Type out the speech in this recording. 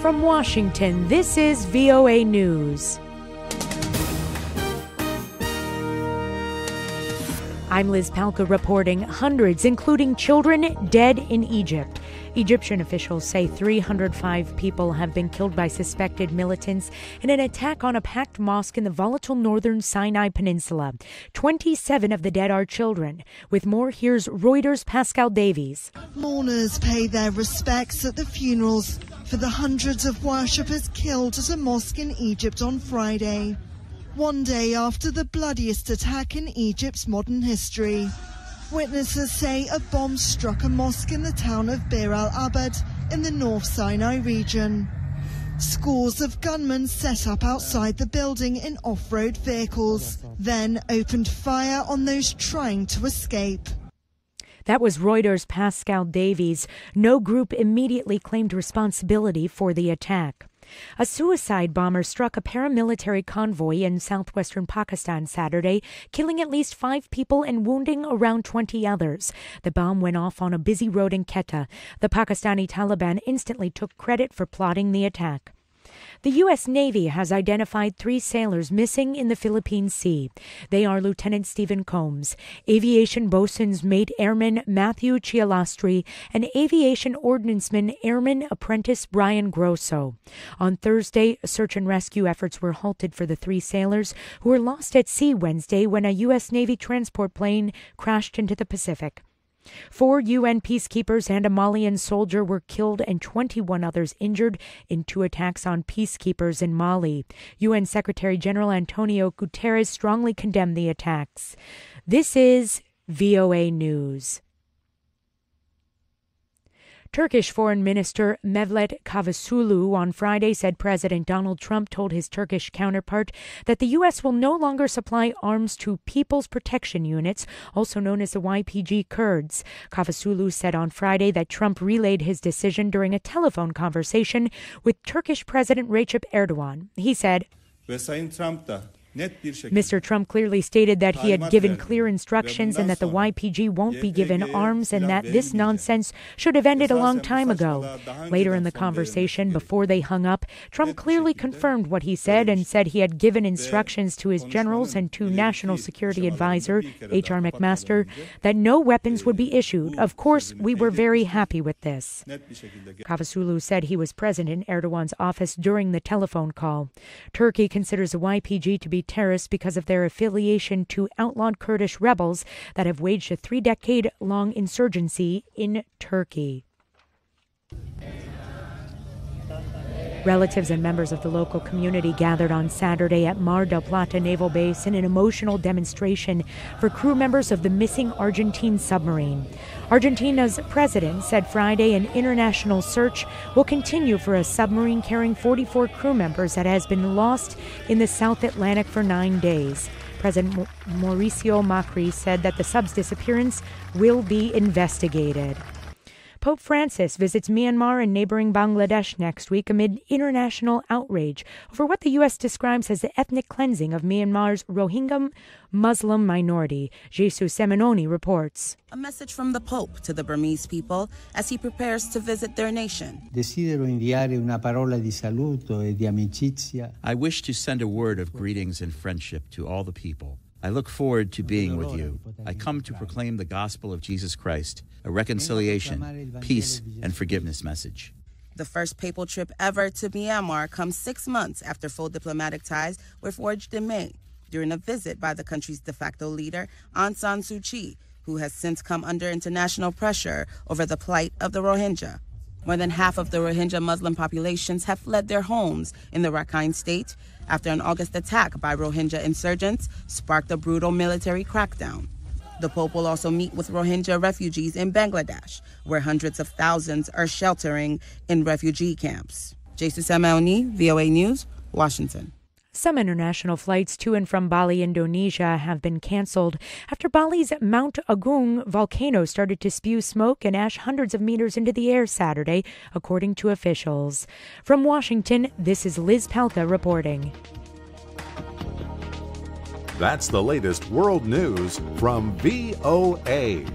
From Washington, this is VOA News. I'm Liz Palka reporting hundreds, including children, dead in Egypt. Egyptian officials say 305 people have been killed by suspected militants in an attack on a packed mosque in the volatile northern Sinai Peninsula. 27 of the dead are children. With more, here's Reuters Pascale Davies. Mourners pay their respects at the funerals for the hundreds of worshippers killed at a mosque in Egypt on Friday, one day after the bloodiest attack in Egypt's modern history. Witnesses say a bomb struck a mosque in the town of al-Abed in the North Sinai region. Scores of gunmen set up outside the building in off-road vehicles, then opened fire on those trying to escape. That was Reuters' Pascale Davies. No group immediately claimed responsibility for the attack. A suicide bomber struck a paramilitary convoy in southwestern Pakistan Saturday, killing at least 5 people and wounding around 20 others. The bomb went off on a busy road in Quetta. The Pakistani Taliban instantly took credit for plotting the attack. The U.S. Navy has identified 3 sailors missing in the Philippine Sea. They are Lieutenant Stephen Combs, Aviation Boatswain's Mate Airman Matthew Chialastri, and Aviation Ordnanceman Airman Apprentice Brian Grosso. On Thursday, search and rescue efforts were halted for the 3 sailors who were lost at sea Wednesday when a U.S. Navy transport plane crashed into the Pacific. 4 UN peacekeepers and a Malian soldier were killed and 21 others injured in 2 attacks on peacekeepers in Mali. UN Secretary General Antonio Guterres strongly condemned the attacks. This is VOA News. Turkish Foreign Minister Mevlut Cavusoglu on Friday said President Donald Trump told his Turkish counterpart that the U.S. will no longer supply arms to People's Protection Units, also known as the YPG Kurds. Cavusoglu said on Friday that Trump relayed his decision during a telephone conversation with Turkish President Recep Erdogan. He said, Mr. Trump clearly stated that he had given clear instructions and that the YPG won't be given arms and that this nonsense should have ended a long time ago. Later in the conversation, before they hung up, Trump clearly confirmed what he said and said he had given instructions to his generals and to National Security Advisor H.R. McMaster that no weapons would be issued. Of course, we were very happy with this. Cavusoglu said he was present in Erdogan's office during the telephone call. Turkey considers the YPG to be terrorists because of their affiliation to outlawed Kurdish rebels that have waged a 3-decade-long insurgency in Turkey. Relatives and members of the local community gathered on Saturday at Mar del Plata Naval Base in an emotional demonstration for crew members of the missing Argentine submarine. Argentina's president said Friday an international search will continue for a submarine carrying 44 crew members that has been lost in the South Atlantic for 9 days. President Mauricio Macri said that the sub's disappearance will be investigated. Pope Francis visits Myanmar and neighboring Bangladesh next week amid international outrage over what the U.S. describes as the ethnic cleansing of Myanmar's Rohingya Muslim minority. Jesus Seminoni reports. A message from the Pope to the Burmese people as he prepares to visit their nation. I wish to send a word of greetings and friendship to all the people. I look forward to being with you. I come to proclaim the gospel of Jesus Christ, a reconciliation, peace, and forgiveness message. The first papal trip ever to Myanmar comes 6 months after full diplomatic ties were forged in May, during a visit by the country's de facto leader, Aung San Suu Kyi, who has since come under international pressure over the plight of the Rohingya. More than half of the Rohingya Muslim populations have fled their homes in the Rakhine state after an August attack by Rohingya insurgents sparked a brutal military crackdown. The Pope will also meet with Rohingya refugees in Bangladesh, where hundreds of thousands are sheltering in refugee camps. Jesus Amaoni, VOA News, Washington. Some international flights to and from Bali, Indonesia have been canceled after Bali's Mount Agung volcano started to spew smoke and ash hundreds of meters into the air Saturday, according to officials. From Washington, this is Liz Palka reporting. That's the latest world news from VOA.